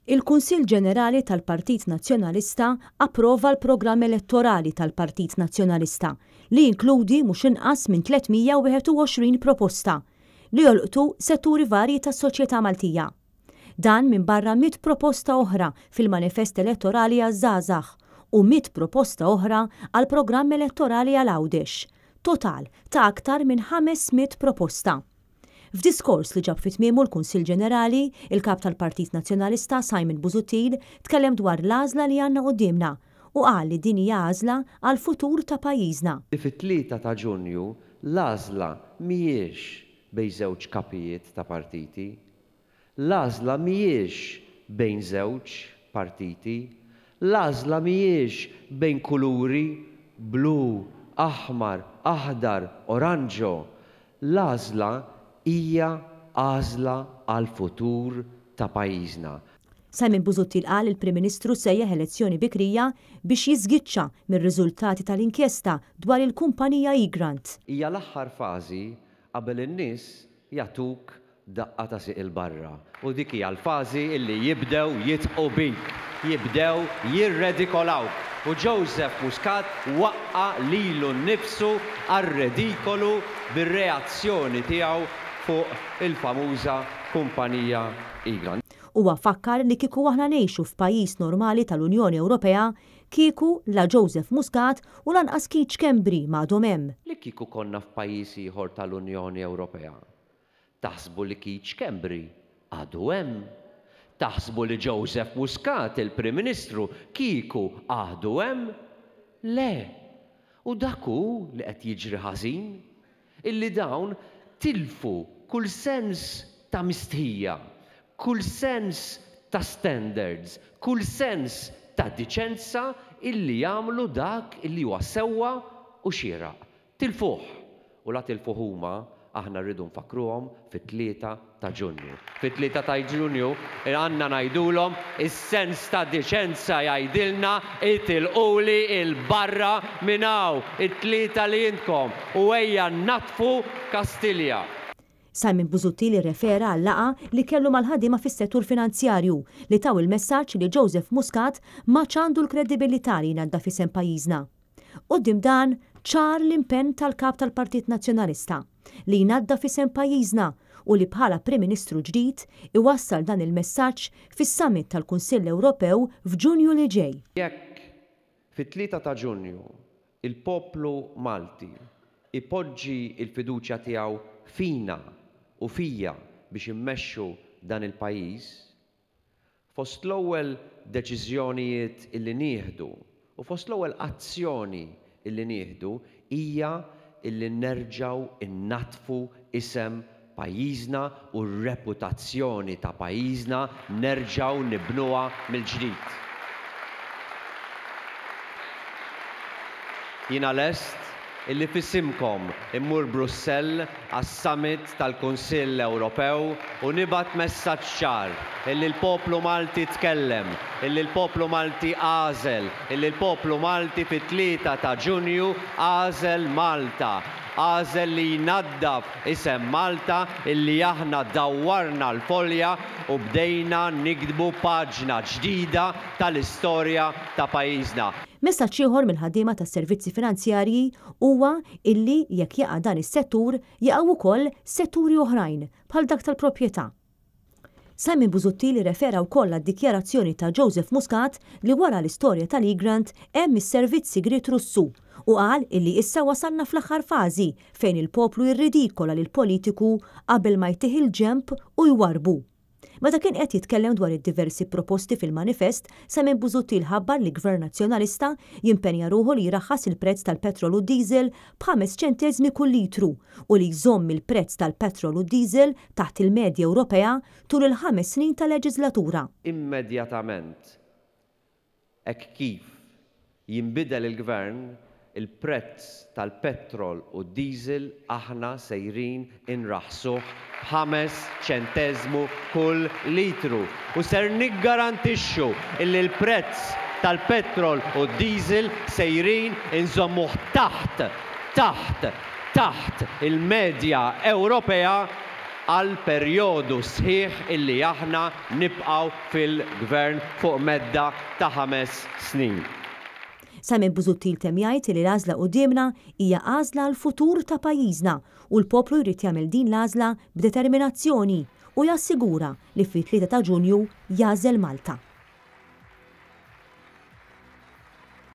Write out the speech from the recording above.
Il-Kunsill Ġenerali tal-Partit Nazzjonalista approva l-programm elettorali tal-Partit Nazzjonalista li jinkludi mhux inqas minn 321 proposta li jolqtu setturi varji tas-soċjetà Maltija. Dan minn barra 100 proposta oħra fil-manifest elettorali għaż-żgħażagħ u 100 proposta oħra għal programm elettorali għal Għawdex, total ta' aktar minn 500 proposta. F'diskors li ġab fit-tmiemu l-Kunsill Ġenerali, il-kap tal-Partit Nazzjonalista Simon Busuttil tkellem dwar l-għażla li għandna qudiemna u qal li din hija għażla għal futur ta' pajjiżna. Fit-3 ta' Ġunju l-għażla mhijiex bejn żewġ kapijiet ta' partiti, l-għażla mhijiex bejn żewġ partiti, l-għażla mhijiex bejn kuluri blu, aħmar, aħdar, oranġo, l-għażla hija għażla għal futur ta' pajjiżna. Simon Busuttil qal il-Prim Ministru sejjaħ elezzjoni bikrija biex jiżgiċċa mir-riżultati tal-inkjesta dwar il-kumpanija Egrant. Hija l-aħħar fażi qabel in-nies jagħtuk daqqa ta' siq il-barra. U dik hija l-fażi illi jibdew jitqu bik, jibdew jirredikolawk. U Joseph Muscat waqqa lilu nnifsu għar-redikolu bir-reazzjoni tiegħu fuq il-famuża kumpanija Egrant. Huwa fakkar li kieku aħna ngħixu f'pajjiż normali tal-Unjoni Ewropea kieku la Joseph Muscat u lanqas Keith Schembri m'għadhom hemm. Li kieku konna f'pajjiż ieħor tal-Unjoni Ewropea. Taħsbu li Keith Schembri għadu hemm. Taħsbu li Joseph Muscat, il-Prim Ministru, kieku għadu hemm? Le. U daku li qed jiġri ħażin, illi dawn tilfu kull sens ta' mistħija, kull sens ta' standards, kull sens ta' diċenza illi jagħmlu dak illi huwa sewwa u xieraq. Tilfuh. U la tilfuh huma aħna rridu nfakruhom fit-3 ta' Ġunju. Fit-3 ta' Ġunju għandna ngħidulhom is-sens ta' diċenza jgħidilna itilquli il-barra minn hawn it-3 li intkom u ejja natfu Kastilja. Simon Busuttil irrefera għal laqa li kellu mal-ħaddiema fis-settur finanzjarju li taw il-messaġġ li Joseph Muscat ma ċandu l-kredibilità li jnadda fisem pajjiżna. Quddiem dan ċar l-impenn tal-kap tal-Partit Nazzjonalista li jnadda fisem pajjiżna u li bħala Prim Ministru ġdid iwassal dan il-messaġġ fis-summit tal-Kunsill Ewropew f'Ġunju li ġej. Jekk fit-3 ta' Ġunju il-poplu Malti ipoġġi il-fiduċja tiegħu fina u fija biex immexxu dan il-pajjiż, fost l-ewwel deċiżjonijiet illi nieħdu u fost l-ewwel azzjoni illi nieħdu hija illi nerġgħu innatfu isem pajjiżna u r-reputazzjoni ta' pajjiżna nerġgħu nibnuha mill-ġdid. Jiena lest illi fissimkom immur Brussell għas-summit tal-Kunsill Ewropew u nibgħat messaġġ ċar illi l-poplu Malti tkellem, illi l-poplu Malti għażel, illi l-poplu Malti fit-3 ta' Ġunju għażel Malta. Għażel li jnaddaf isem Malta illi aħna dawwarna l-folja u bdejna nikdbu paġna ġdida tal-istorja ta' pajjiżna. Messaġġ ieħor mill-ħaddiema tas-servizzi finanzjarji huwa illi jekk jaqa' dan is-settur jaqgħu wkoll setturi oħrajn bħal dak tal-proprjetà. Simon Busuttil refera wkoll għad-dikjarazzjoni ta' Joseph Muscat li wara l-istorja tal-Egrant hemm is-servizz sigriet Russu u qal illi issa wasalna fl-aħħar fażi fejn il-poplu jirridikola lil politiku qabel ma jtieħ il-ġenb u jwarbu. Meta kien qed jitkellem dwar id-diversi proposti fil-manifest, Simon Busuttil ħabbar li Gvern Nazzjonalista jimpenja ruħu li jraħħas il-prezz tal-petrol u diesel b'5 ċenteżmi kull litru u li jżomm il-prezz tal-petrol u diesel taħt il-medja Ewropea tul il-5 snin tal-leġislatura. Immedjatament, hekk kif jinbidel il-Gvern, il-prezz tal-petrol u diesel aħna sejrin inraħsuh b'5 ċenteżmu kull litru. U ser niggarantixxu illi l-prezz tal-petrol u diesel sejrin inżommuh taħt il-medja Ewropea għal perjodu sħiħ illi aħna nibqgħu fil-gvern fuq medda ta' 5 snin. Simon Busuttil tem jgħid li l-għażla qudiemna hija għażla l-futur ta' pajjiżna u l-poplu jrid jagħmel din l-għażla b'determinazzjoni u jassigura li fit-3 ta' Ġunju jagħżel Malta.